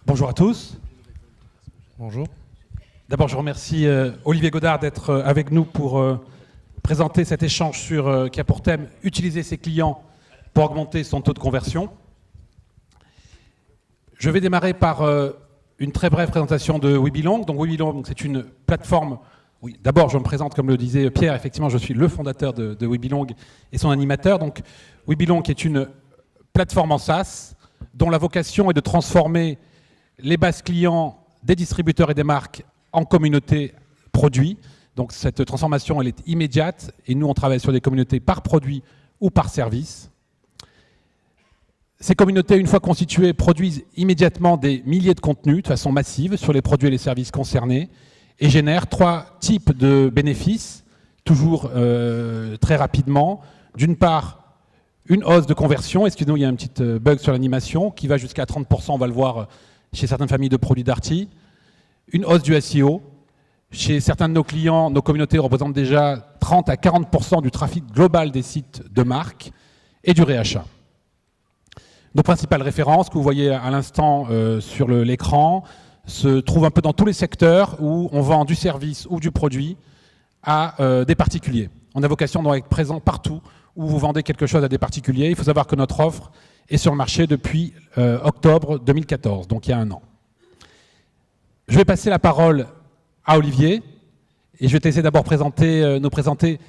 Bonjour à tous. Bonjour. D'abord, je remercie Olivier Godard d'être avec nous pour présenter cet échange qui a pour thème « Utiliser ses clients pour augmenter son taux de conversion ». Je vais démarrer par une très brève présentation de WeBelong. Donc WeBelong, c'est une plateforme. Oui, d'abord, je me présente comme le disait Pierre. Effectivement, je suis le fondateur de WeBelong et son animateur. Donc WeBelong est une plateforme en SaaS dont la vocation est de transformer les bases clients des distributeurs et des marques en communautés produits. Donc cette transformation, elle est immédiate et nous, on travaille sur des communautés par produit ou par service. Ces communautés, une fois constituées, produisent immédiatement des milliers de contenus de façon massive sur les produits et les services concernés et génèrent 3 types de bénéfices, toujours très rapidement. D'une part, une hausse de conversion. Excusez-nous, il y a un petit bug sur l'animation qui va jusqu'à 30%, on va le voir chez certaines familles de produits Darty. Une hausse du SEO. Chez certains de nos clients, nos communautés représentent déjà 30 à 40% du trafic global des sites de marque et du réachat. Nos principales références que vous voyez à l'instant sur l'écran se trouvent un peu dans tous les secteurs où on vend du service ou du produit à des particuliers. On a vocation d'être présent partout où vous vendez quelque chose à des particuliers. Il faut savoir que notre offre est sur le marché depuis octobre 2014, donc il y a un an. Je vais passer la parole à Olivier et je vais essayer d'abord nous présenter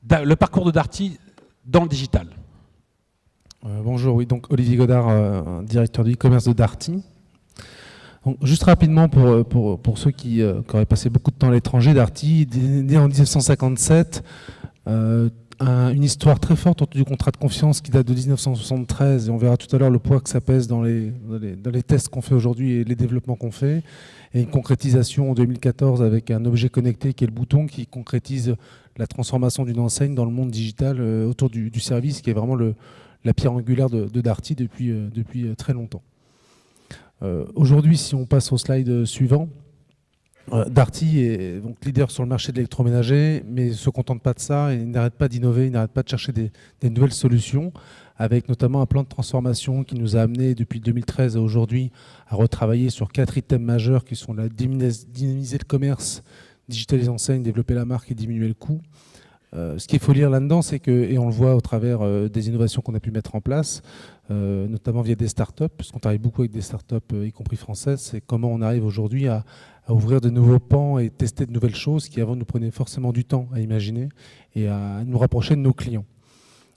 le parcours de Darty dans le digital. Bonjour, oui, donc Olivier Godard, directeur du e-commerce de Darty. Donc, juste rapidement pour ceux qui auraient passé beaucoup de temps à l'étranger, Darty, né en 1957, une histoire très forte autour du contrat de confiance qui date de 1973, et on verra tout à l'heure le poids que ça pèse dans les tests qu'on fait aujourd'hui et les développements qu'on fait, et une concrétisation en 2014 avec un objet connecté qui est le bouton qui concrétise la transformation d'une enseigne dans le monde digital autour du service, qui est vraiment la pierre angulaire de Darty depuis très longtemps. Aujourd'hui, si on passe au slide suivant, Darty est donc leader sur le marché de l'électroménager, mais ne se contente pas de ça, il n'arrête pas d'innover, il n'arrête pas de chercher des nouvelles solutions, avec notamment un plan de transformation qui nous a amené depuis 2013 à aujourd'hui à retravailler sur 4 items majeurs qui sont dynamiser le commerce, digitaliser l'enseigne, développer la marque et diminuer le coût. Ce qu'il faut lire là-dedans, c'est que, et on le voit au travers des innovations qu'on a pu mettre en place, notamment via des startups, puisqu'on travaille beaucoup avec des startups, y compris françaises, c'est comment on arrive aujourd'hui à ouvrir de nouveaux pans et tester de nouvelles choses qui avant nous prenaient forcément du temps à imaginer et à nous rapprocher de nos clients.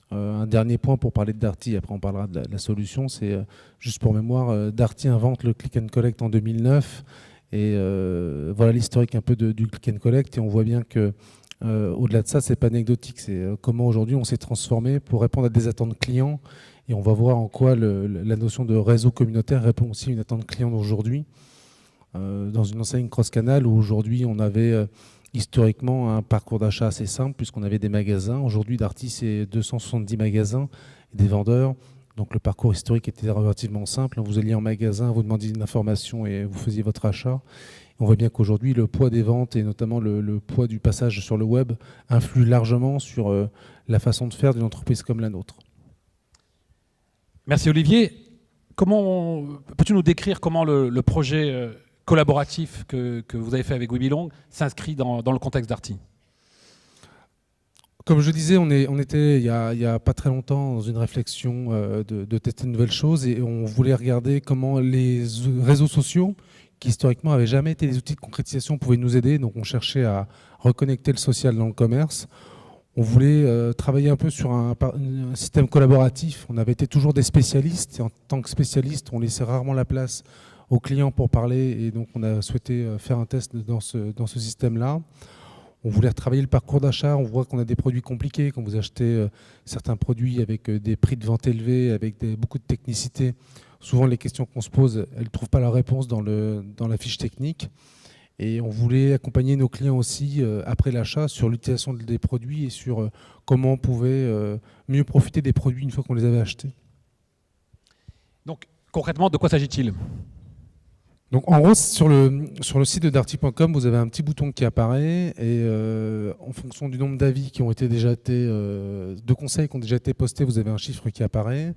Un dernier point pour parler de Darty, après on parlera de la solution, c'est juste pour mémoire, Darty invente le click and collect en 2009 et voilà l'historique un peu du click and collect, et on voit bien que au-delà de ça, c'est pas anecdotique, c'est comment aujourd'hui on s'est transformé pour répondre à des attentes clients, et on va voir en quoi la notion de réseau communautaire répond aussi à une attente client d'aujourd'hui. Dans une enseigne cross-canal où aujourd'hui on avait historiquement un parcours d'achat assez simple puisqu'on avait des magasins. Aujourd'hui, Darty, c'est 270 magasins et des vendeurs. Donc le parcours historique était relativement simple. Vous alliez en magasin, vous demandiez une information et vous faisiez votre achat. On voit bien qu'aujourd'hui, le poids des ventes et notamment le poids du passage sur le web influe largement sur la façon de faire d'une entreprise comme la nôtre. Merci Olivier. Peux-tu nous décrire comment le projet collaboratif que vous avez fait avec WeBelong s'inscrit dans le contexte Darty? Comme je disais, on était il y a pas très longtemps dans une réflexion de tester de nouvelles choses, et on voulait regarder comment les réseaux sociaux, qui historiquement n'avaient jamais été des outils de concrétisation, pouvaient nous aider. Donc on cherchait à reconnecter le social dans le commerce. On voulait travailler un peu sur un système collaboratif. On avait été toujours des spécialistes, et en tant que spécialiste, on laissait rarement la place aux clients pour parler, et donc on a souhaité faire un test dans ce système-là. On voulait retravailler le parcours d'achat. On voit qu'on a des produits compliqués. Quand vous achetez certains produits avec des prix de vente élevés, avec beaucoup de technicité, souvent les questions qu'on se pose, elles ne trouvent pas la réponse dans la fiche technique. Et on voulait accompagner nos clients aussi après l'achat sur l'utilisation des produits et sur comment on pouvait mieux profiter des produits une fois qu'on les avait achetés. Donc concrètement, de quoi s'agit-il ? Donc en gros, sur le site de darty.com, vous avez un petit bouton qui apparaît, et en fonction du nombre d'avis qui ont été de conseils qui ont déjà été postés, vous avez un chiffre qui apparaît.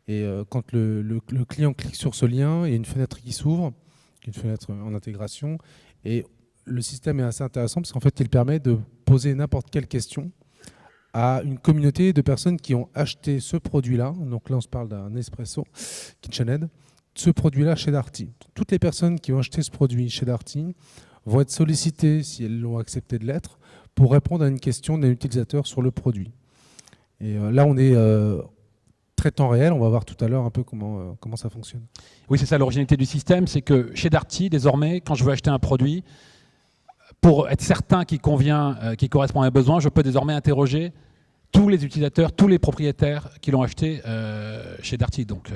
Et quand le client clique sur ce lien, il y a une fenêtre qui s'ouvre. une fenêtre en intégration. Et le système est assez intéressant parce qu'en fait, il permet de poser n'importe quelle question à une communauté de personnes qui ont acheté ce produit-là. Donc là, on se parle d'un Nespresso KitchenAid. Ce produit-là chez Darty. Toutes les personnes qui ont acheté ce produit chez Darty vont être sollicitées, si elles l'ont accepté de l'être, pour répondre à une question d'un utilisateur sur le produit. Et là, on est très temps réel. On va voir tout à l'heure un peu comment ça fonctionne. Oui, c'est ça l'originalité du système, c'est que chez Darty, désormais, quand je veux acheter un produit, pour être certain qu'il convient, qu'il correspond à un besoin, je peux désormais interroger tous les utilisateurs, tous les propriétaires qui l'ont acheté chez Darty. Donc,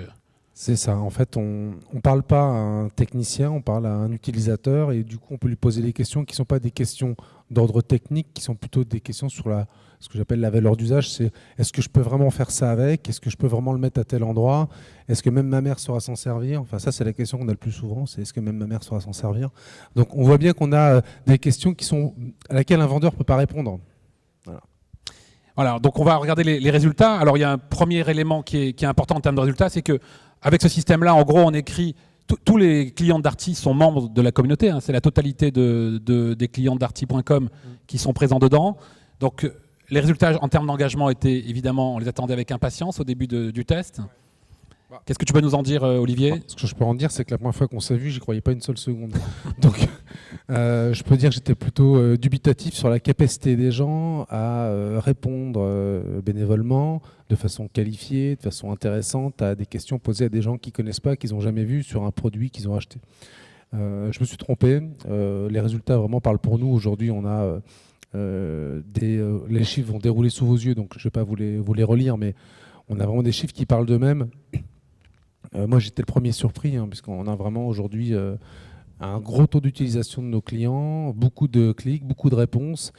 c'est ça. En fait, on ne parle pas à un technicien, on parle à un utilisateur et du coup, on peut lui poser des questions qui ne sont pas des questions d'ordre technique, qui sont plutôt des questions sur ce que j'appelle la valeur d'usage. C'est est-ce que je peux vraiment faire ça avec? Est-ce que je peux vraiment le mettre à tel endroit? Est-ce que même ma mère saura s'en servir? Enfin, ça, c'est la question qu'on a le plus souvent. C'est est-ce que même ma mère saura s'en servir? Donc, on voit bien qu'on a des questions à laquelle un vendeur ne peut pas répondre. Voilà, donc on va regarder les résultats. Alors il y a un premier élément qui est important en termes de résultats, c'est qu'avec ce système-là, en gros, on écrit tous les clients de Darty sont membres de la communauté. Hein, c'est la totalité des clients de Darty.com qui sont présents dedans. Donc les résultats en termes d'engagement étaient évidemment, on les attendait avec impatience au début du test. Qu'est-ce que tu peux nous en dire, Olivier? Ce que je peux en dire, c'est que la première fois qu'on s'est vu, j'y croyais pas une seule seconde. Donc, je peux dire que j'étais plutôt dubitatif sur la capacité des gens à répondre bénévolement, de façon qualifiée, de façon intéressante, à des questions posées à des gens qu'ils connaissent pas, qu'ils n'ont jamais vu sur un produit qu'ils ont acheté. Je me suis trompé. Les résultats vraiment parlent pour nous. Aujourd'hui, on a les chiffres vont dérouler sous vos yeux, donc je ne vais pas vous les relire, mais on a vraiment des chiffres qui parlent d'eux-mêmes. Moi, j'étais le premier surpris, puisqu'on a vraiment aujourd'hui un gros taux d'utilisation de nos clients, beaucoup de clics, beaucoup de réponses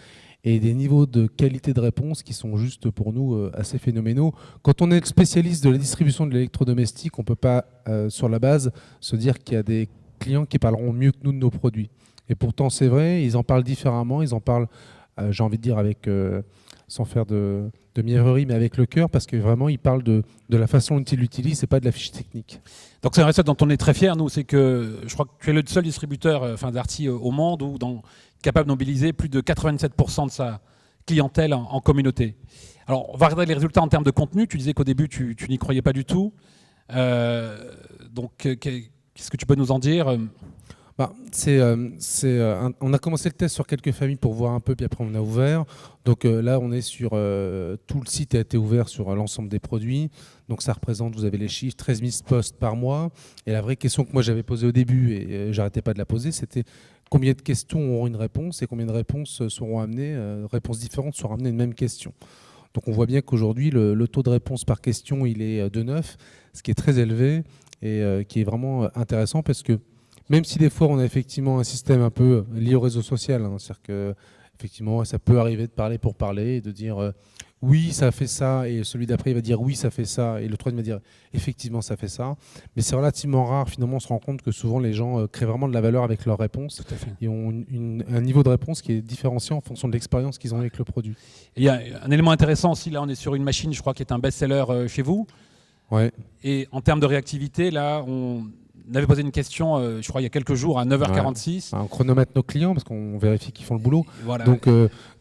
et des niveaux de qualité de réponse qui sont juste pour nous assez phénoménaux. Quand on est spécialiste de la distribution de l'électrodomestique, on ne peut pas, sur la base, se dire qu'il y a des clients qui parleront mieux que nous de nos produits. Et pourtant, c'est vrai, ils en parlent différemment, ils en parlent, j'ai envie de dire, avec, sans faire de mièvrerie, mais avec le cœur, parce que vraiment, ils parlent de la façon dont ils l'utilisent et pas de la fiche technique. Donc c'est un recette dont on est très fiers, nous, c'est que je crois que tu es le seul distributeur Darty au monde capable de mobiliser plus de 87% de sa clientèle en communauté. Alors, on va regarder les résultats en termes de contenu. Tu disais qu'au début, tu n'y croyais pas du tout. Donc, qu'est-ce que tu peux nous en dire? On a commencé le test sur quelques familles pour voir un peu, puis après on a ouvert. Donc là, on est sur tout le site a été ouvert sur l'ensemble des produits. Donc ça représente, vous avez les chiffres, 13 000 posts par mois. Et la vraie question que moi j'avais posée au début, et j'arrêtais pas de la poser, c'était combien de questions auront une réponse et combien de réponses seront amenées, réponses différentes seront amenées à une même question. Donc on voit bien qu'aujourd'hui, le taux de réponse par question, il est de 9, ce qui est très élevé et qui est vraiment intéressant parce que même si des fois on a effectivement un système un peu lié au réseau social, c'est-à-dire que effectivement ça peut arriver de parler pour parler et de dire oui ça fait ça et celui d'après il va dire oui ça fait ça et le troisième va dire effectivement ça fait ça, mais c'est relativement rare. Finalement on se rend compte que souvent les gens créent vraiment de la valeur avec leurs réponses et ont un niveau de réponse qui est différencié en fonction de l'expérience qu'ils ont avec le produit. Il y a un élément intéressant aussi, là on est sur une machine je crois qui est un best-seller chez vous. Ouais. Et en termes de réactivité, là on avait posé une question, je crois, il y a quelques jours à 9h46. Ouais. On chronomètre nos clients parce qu'on vérifie qu'ils font le boulot. Voilà. Donc,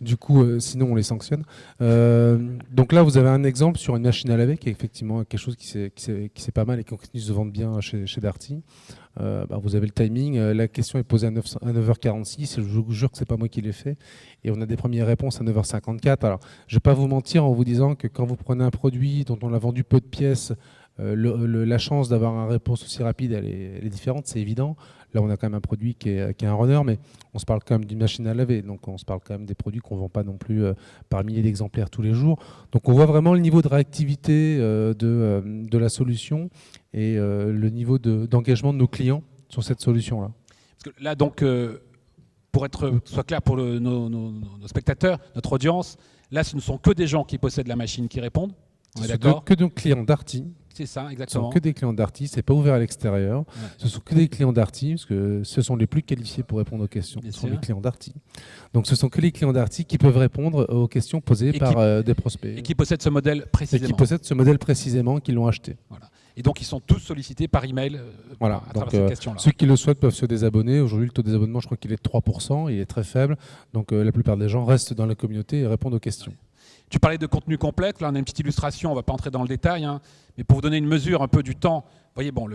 du coup, sinon, on les sanctionne. Donc là, vous avez un exemple sur une machine à laver qui est effectivement quelque chose qui c'est pas mal et qui continue de se vendre bien chez Darty. Vous avez le timing. La question est posée à 9h46. Je vous jure que c'est pas moi qui l'ai fait. Et on a des premières réponses à 9h54. Alors, je vais pas vous mentir en vous disant que quand vous prenez un produit dont on a vendu peu de pièces, la chance d'avoir une réponse aussi rapide, elle est différente, c'est évident. Là, on a quand même un produit qui est un runner, mais on se parle quand même d'une machine à laver. Donc, on se parle quand même des produits qu'on ne vend pas non plus par milliers d'exemplaires tous les jours. Donc, on voit vraiment le niveau de réactivité de la solution et le niveau d'engagement de nos clients sur cette solution-là. Parce que là, donc, pour être soit clair pour nos spectateurs, notre audience, là, ce ne sont que des gens qui possèdent la machine qui répondent. On est d'accord ? Que des clients Darty. C'est ça, exactement. Ce sont que des clients Darty, c'est pas ouvert à l'extérieur. Ouais. Ce sont que des clients Darty, parce que ce sont les plus qualifiés pour répondre aux questions. Ce sont les clients Darty. Donc ce sont que les clients Darty qui peuvent répondre aux questions posées par des prospects. Et qui possèdent ce modèle précisément. Et qui possèdent ce modèle précisément, qui l'ont acheté. Voilà. Et donc, ils sont tous sollicités par email Voilà. à travers Donc, cette question-là. ceux qui le souhaitent peuvent se désabonner. Aujourd'hui, le taux de désabonnement, je crois qu'il est de 3%, il est très faible. Donc la plupart des gens restent dans la communauté et répondent aux questions. Tu parlais de contenu complexe, là on a une petite illustration, on ne va pas entrer dans le détail, hein, mais pour vous donner une mesure un peu du temps, vous voyez, bon,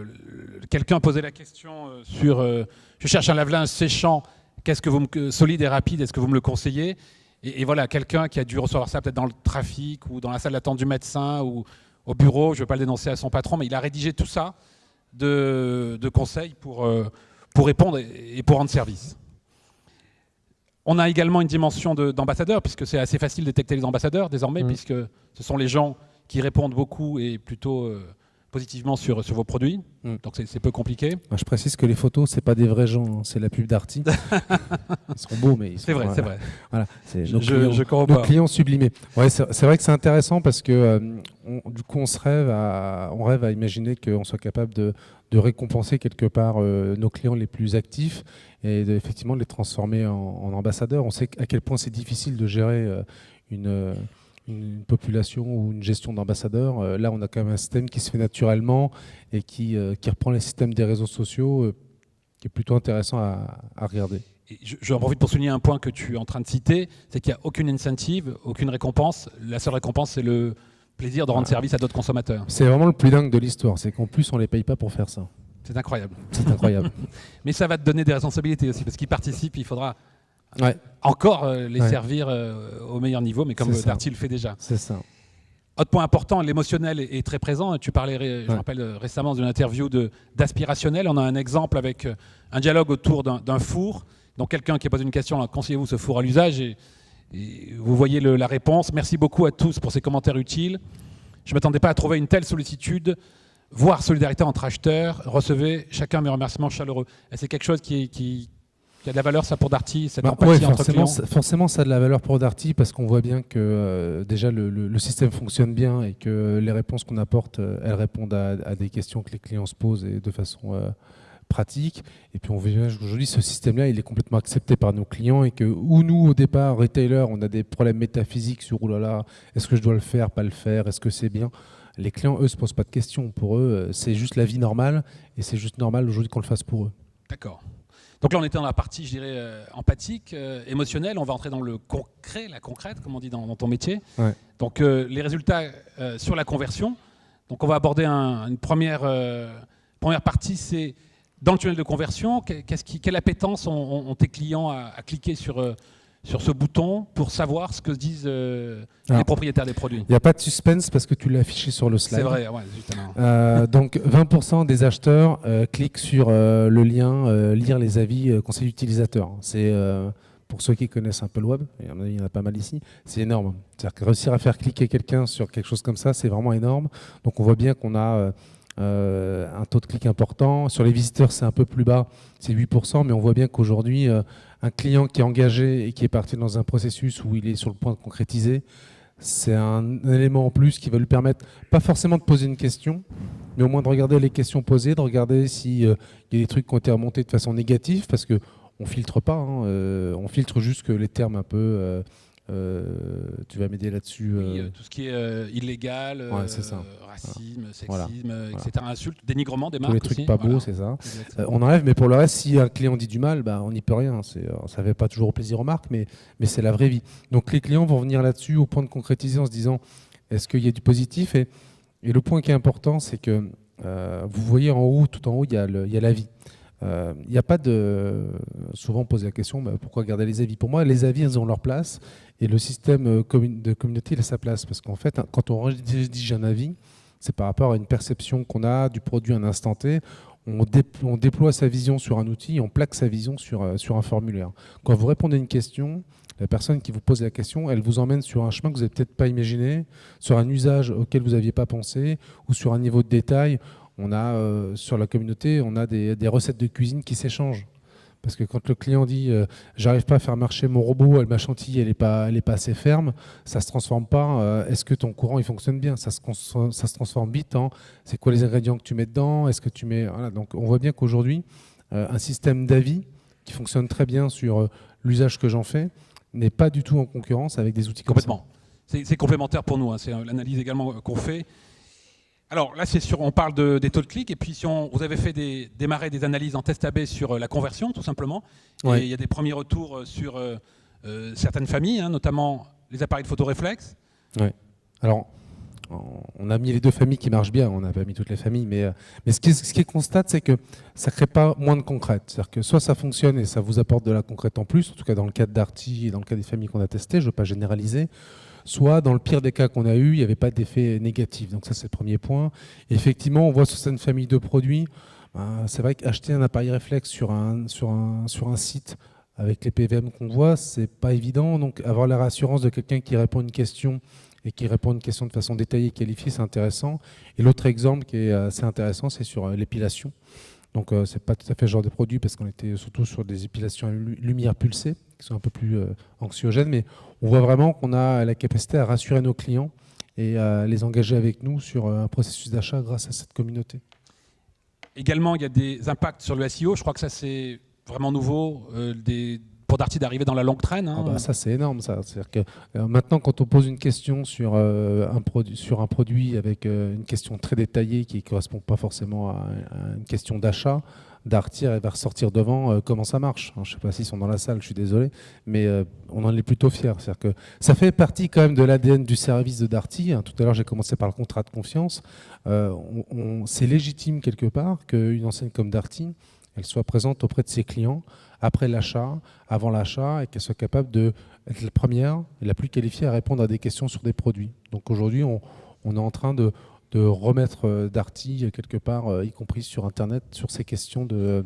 quelqu'un posait la question sur je cherche un lave-linge séchant, qu'est-ce que vous solide et rapide, est-ce que vous me le conseillez ? Et voilà, quelqu'un qui a dû recevoir ça peut-être dans le trafic ou dans la salle d'attente du médecin ou au bureau, je ne vais pas le dénoncer à son patron, mais il a rédigé tout ça de conseils pour répondre et pour rendre service. On a également une dimension d'ambassadeurs, puisque c'est assez facile de détecter les ambassadeurs désormais, puisque ce sont les gens qui répondent beaucoup et plutôt positivement sur vos produits. Donc c'est peu compliqué. Je précise que les photos, c'est pas des vrais gens, hein, c'est la pub Darty. Ils sont beaux, mais ils sont... C'est vrai, c'est vrai. Voilà, c'est Je corrobore. nos clients sublimés. Ouais, c'est vrai que c'est intéressant parce que du coup, on rêve à imaginer qu'on soit capable de récompenser quelque part nos clients les plus actifs et effectivement de les transformer en ambassadeurs. On sait à quel point c'est difficile de gérer une population ou une gestion d'ambassadeurs. Là, on a quand même un système qui se fait naturellement et qui reprend les systèmes des réseaux sociaux, qui est plutôt intéressant à regarder. J'en profite pour souligner un point que tu es en train de citer, c'est qu'il n'y a aucune incentive, aucune récompense. La seule récompense, c'est le plaisir de rendre service à d'autres consommateurs. C'est vraiment le plus dingue de l'histoire, c'est qu'en plus, on ne les paye pas pour faire ça. C'est incroyable. C'est incroyable. Mais ça va te donner des responsabilités aussi, parce qu'ils participent, il faudra encore les servir au meilleur niveau, mais comme Darty le fait déjà. C'est ça. Autre point important, l'émotionnel est très présent. Tu parlais, je me rappelle récemment d'une interview d'aspirationnel. On a un exemple avec un dialogue autour d'un four. Donc quelqu'un qui pose une question, conseillez-vous ce four à l'usage et vous voyez la réponse. Merci beaucoup à tous pour ces commentaires utiles. Je ne m'attendais pas à trouver une telle sollicitude, voire solidarité entre acheteurs. Recevez chacun mes remerciements chaleureux. Et c'est quelque chose qui a de la valeur, ça, pour Darty, cette empathie entre clients. Forcément, ça a de la valeur pour Darty parce qu'on voit bien que déjà le système fonctionne bien et que les réponses qu'on apporte, elles répondent à des questions que les clients se posent et de façon pratique. Et puis on voit bien aujourd'hui, ce système-là, il est complètement accepté par nos clients et que où nous, au départ, retailer, on a des problèmes métaphysiques sur oulala, est-ce que je dois le faire, pas le faire, est-ce que c'est bien ? Les clients, eux, se posent pas de questions. Pour eux, c'est juste la vie normale et c'est juste normal aujourd'hui qu'on le fasse pour eux. D'accord. Donc là, on était dans la partie, je dirais, empathique, émotionnelle. On va entrer dans le concret, la concrète, comme on dit dans ton métier. Ouais. Donc les résultats sur la conversion. Donc on va aborder une première partie, c'est dans le tunnel de conversion. Quelle appétence ont tes clients à cliquer sur ce bouton pour savoir ce que disent les propriétaires des produits? Il n'y a pas de suspense parce que tu l'as affiché sur le slide. C'est vrai, ouais, justement. Donc 20% des acheteurs cliquent sur le lien lire les avis conseils utilisateurs. C'est pour ceux qui connaissent un peu le web, il y en a pas mal ici, c'est énorme. C'est-à-dire que réussir à faire cliquer quelqu'un sur quelque chose comme ça, c'est vraiment énorme. Donc on voit bien qu'on a un taux de clic important. Sur les visiteurs, c'est un peu plus bas, c'est 8%, mais on voit bien qu'aujourd'hui, un client qui est engagé et qui est parti dans un processus où il est sur le point de concrétiser, c'est un élément en plus qui va lui permettre, pas forcément de poser une question, mais au moins de regarder les questions posées, de regarder s'il y a des trucs qui ont été remontés de façon négative, parce qu'on ne filtre pas, on filtre juste que les termes un peu... tu vas m'aider là-dessus. Oui, tout ce qui est illégal, racisme, sexisme, etc. Insultes, dénigrement des marques. Tous les trucs aussi. Pas beaux, c'est ça. On enlève, mais pour le reste, si un client dit du mal, on n'y peut rien. Ça ne fait pas toujours plaisir aux marques, mais c'est la vraie vie. Donc les clients vont venir là-dessus au point de concrétiser en se disant est-ce qu'il y a du positif et le point qui est important, c'est que vous voyez en haut, tout en haut, il y a l'avis. Il n'y a pas de... Souvent on pose la question, pourquoi garder les avis? Pour moi, les avis, ils ont leur place et le système de communauté, il a sa place. Parce qu'en fait, quand on rédige un avis, c'est par rapport à une perception qu'on a du produit à un instant T. On déploie sa vision sur un outil, on plaque sa vision sur un formulaire. Quand vous répondez à une question, la personne qui vous pose la question, elle vous emmène sur un chemin que vous n'avez peut-être pas imaginé, sur un usage auquel vous n'aviez pas pensé ou sur un niveau de détail. On a sur la communauté, on a des recettes de cuisine qui s'échangent. Parce que quand le client dit j'arrive pas à faire marcher mon robot, ma chantilly elle est pas assez ferme, ça se transforme pas. Est-ce que ton courant il fonctionne bien? Ça se transforme vite en c'est quoi les ingrédients que tu mets dedans? Est-ce que tu mets voilà, donc on voit bien qu'aujourd'hui un système d'avis qui fonctionne très bien sur l'usage que j'en fais n'est pas du tout en concurrence avec des outils comme ça. Complètement. C'est complémentaire pour nous. C'est l'analyse également qu'on fait. Alors là, on parle des taux de clic, et puis vous avez fait démarrer des analyses en test AB sur la conversion, tout simplement. Ouais. Et il y a des premiers retours sur certaines familles, hein, notamment les appareils de photoréflexe. Ouais. Alors, on a mis les 2 familles qui marchent bien, on n'a pas mis toutes les familles, mais ce qui est constate, c'est que ça ne crée pas moins de concrète. C'est-à-dire que soit ça fonctionne et ça vous apporte de la concrète en plus, en tout cas dans le cas de Darty et dans le cas des familles qu'on a testées, je ne veux pas généraliser, soit dans le pire des cas qu'on a eu, il n'y avait pas d'effet négatif. Donc ça, c'est le premier point. Et effectivement, on voit sur certaines familles de produits, c'est vrai qu'acheter un appareil réflexe sur un site avec les PVM qu'on voit, c'est pas évident. Donc avoir la rassurance de quelqu'un qui répond à une question et qui répond à une question de façon détaillée et qualifiée, c'est intéressant. Et l'autre exemple qui est assez intéressant, c'est sur l'épilation. Donc c'est pas tout à fait ce genre de produit parce qu'on était surtout sur des épilations à lumière pulsée qui sont un peu plus anxiogènes, mais on voit vraiment qu'on a la capacité à rassurer nos clients et à les engager avec nous sur un processus d'achat grâce à cette communauté. Également, il y a des impacts sur le SEO. Je crois que ça, c'est vraiment nouveau pour Darty d'arriver dans la longue traîne. Hein. Ça, c'est énorme. Ça. C'est-à-dire que maintenant, quand on pose une question sur un produit avec une question très détaillée qui ne correspond pas forcément à une question d'achat, Darty va ressortir devant comment ça marche. Je ne sais pas s'ils sont dans la salle, je suis désolé, mais on en est plutôt fiers. C'est-à-dire que ça fait partie quand même de l'ADN du service de Darty. Tout à l'heure, j'ai commencé par le contrat de confiance. C'est légitime quelque part qu'une enseigne comme Darty, elle soit présente auprès de ses clients après l'achat, avant l'achat, et qu'elle soit capable d'être la première et la plus qualifiée à répondre à des questions sur des produits. Donc aujourd'hui, on est en train de remettre Darty quelque part, y compris sur Internet, sur ces questions de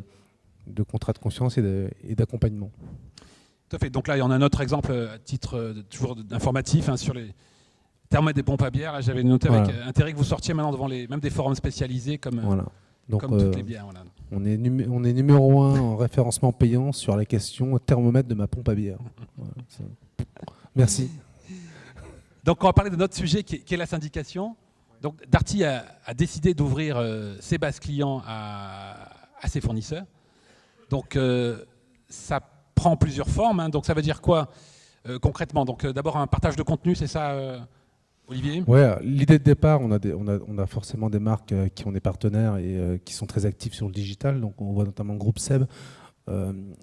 contrat de confiance et d'accompagnement. Tout à fait. Donc là, il y en a un autre exemple à titre toujours informatif sur les thermomètres des pompes à bière. Là, j'avais noté avec intérêt que vous sortiez maintenant devant même des forums spécialisés comme, Donc, comme toutes les bières. Voilà. On est numéro 1 en référencement payant sur la question thermomètre de ma pompe à bière. Merci. Donc on va parler de notre sujet qui est la syndication. Donc Darty a décidé d'ouvrir ses bases clients à ses fournisseurs. Donc ça prend plusieurs formes. Donc ça veut dire quoi concrètement? Donc d'abord un partage de contenu, c'est ça Olivier? Ouais, l'idée de départ, on a forcément des marques qui ont des partenaires et qui sont très actifs sur le digital. Donc on voit notamment le groupe Seb.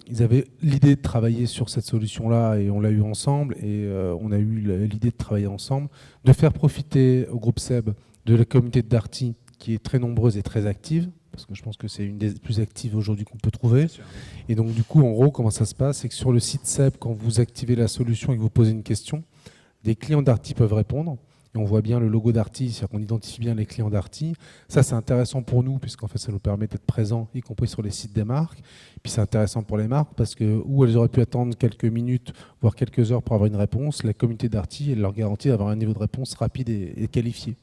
Ils avaient l'idée de travailler sur cette solution-là et on l'a eu ensemble. Et on a eu l'idée de travailler ensemble, de faire profiter au groupe Seb de la communauté de Darty qui est très nombreuse et très active. Parce que je pense que c'est une des plus actives aujourd'hui qu'on peut trouver. Et donc du coup, en gros, comment ça se passe? C'est que sur le site Seb, quand vous activez la solution et que vous posez une question, des clients Darty peuvent répondre. Et on voit bien le logo Darty, c'est-à-dire qu'on identifie bien les clients Darty. Ça, c'est intéressant pour nous, puisqu'en fait, ça nous permet d'être présents, y compris sur les sites des marques. Et puis c'est intéressant pour les marques, parce que où elles auraient pu attendre quelques minutes, voire quelques heures pour avoir une réponse, la communauté Darty, elle leur garantit d'avoir un niveau de réponse rapide et qualifié.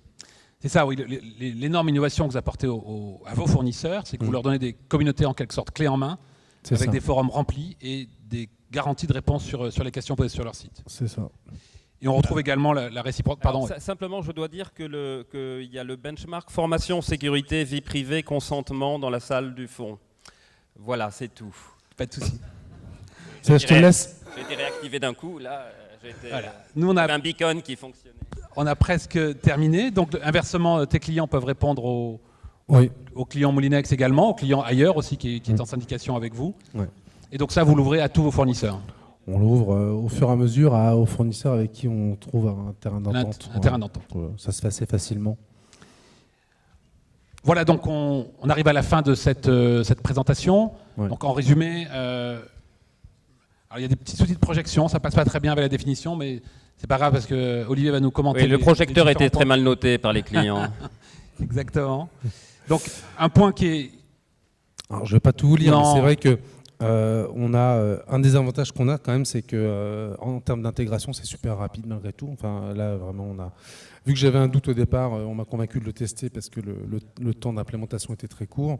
C'est ça, oui. L'énorme innovation que vous apportez à vos fournisseurs, c'est que vous leur donnez des communautés en quelque sorte clés en main, avec des forums remplis et des garanties de réponse sur les questions posées sur leur site. C'est ça. Et on retrouve également la réciproque. Pardon. Simplement, je dois dire qu'il y a le benchmark formation, sécurité, vie privée, consentement dans la salle du fond. Voilà, c'est tout. Pas de souci. Je te laisse. J'ai été réactivé d'un coup. Là, voilà. Nous, on a un beacon qui fonctionnait. On a presque terminé. Donc, inversement, tes clients peuvent répondre aux clients Moulinex également, aux clients ailleurs aussi qui est en syndication avec vous. Ouais. Et donc ça, vous l'ouvrez à tous vos fournisseurs. On l'ouvre au fur et à mesure aux fournisseurs avec qui on trouve un terrain d'entente. Un terrain d'entente. Ça se fait assez facilement. Voilà, donc on arrive à la fin de cette présentation. Ouais. Donc en résumé, alors il y a des petits soucis de projection, ça passe pas très bien avec la définition, mais c'est pas grave parce que Olivier va nous commenter. Oui, le projecteur était très mal noté par les clients. Exactement. Donc un point qui est... Alors je vais pas tout vous lire, mais c'est vrai que on a un des avantages qu'on a quand même, c'est que en termes d'intégration, c'est super rapide malgré tout. Enfin là vraiment, on a vu que j'avais un doute au départ, on m'a convaincu de le tester parce que le temps d'implémentation était très court.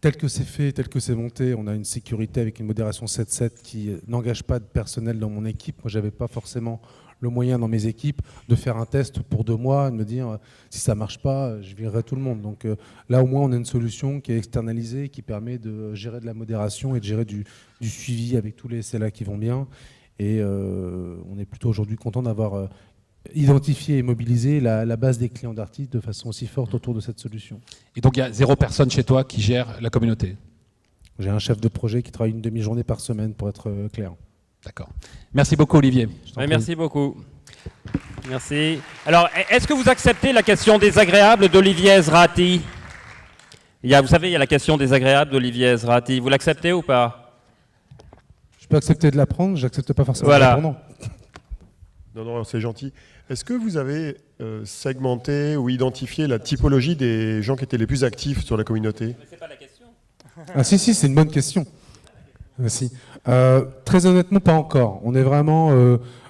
Tel que c'est fait, tel que c'est monté, on a une sécurité avec une modération 7.7 qui n'engage pas de personnel dans mon équipe. Moi, j'avais pas forcément le moyen dans mes équipes de faire un test pour 2 mois, de me dire si ça marche pas, je virerai tout le monde. Donc là, au moins, on a une solution qui est externalisée, qui permet de gérer de la modération et de gérer du suivi avec tous les SLA qui vont bien. Et on est plutôt aujourd'hui content d'avoir identifier et mobiliser la base des clients Darty de façon aussi forte autour de cette solution. Et donc il y a 0 personne chez toi qui gère la communauté. J'ai un chef de projet qui travaille une demi-journée par semaine, pour être clair. D'accord. Merci beaucoup, Olivier. Je t'en Ouais, prie. merci beaucoup. Merci. Alors, est-ce que vous acceptez la question désagréable d'Olivier Ezrati? Vous savez, il y a la question désagréable d'Olivier Ezrati. Vous l'acceptez ou pas? Je peux accepter de l'apprendre, j'accepte pas forcément Voilà. le répondant. Non, c'est gentil. Est-ce que vous avez segmenté ou identifié la typologie des gens qui étaient les plus actifs sur la communauté? Mais c'est pas la question. Ah si, c'est une bonne question. Si. Très honnêtement, pas encore. On est vraiment...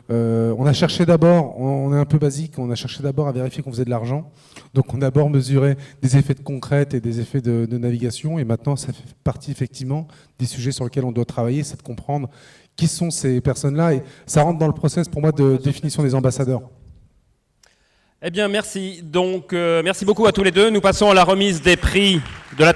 on a cherché d'abord, on est un peu basique, on a cherché d'abord à vérifier qu'on faisait de l'argent. Donc on a d'abord mesuré des effets de concrète et des effets de navigation. Et maintenant, ça fait partie effectivement des sujets sur lesquels on doit travailler, c'est de comprendre qui sont ces personnes-là. Et ça rentre dans le process pour moi de définition des ambassadeurs. Eh bien, merci. Donc, merci beaucoup à tous les deux. Nous passons à la remise des prix de la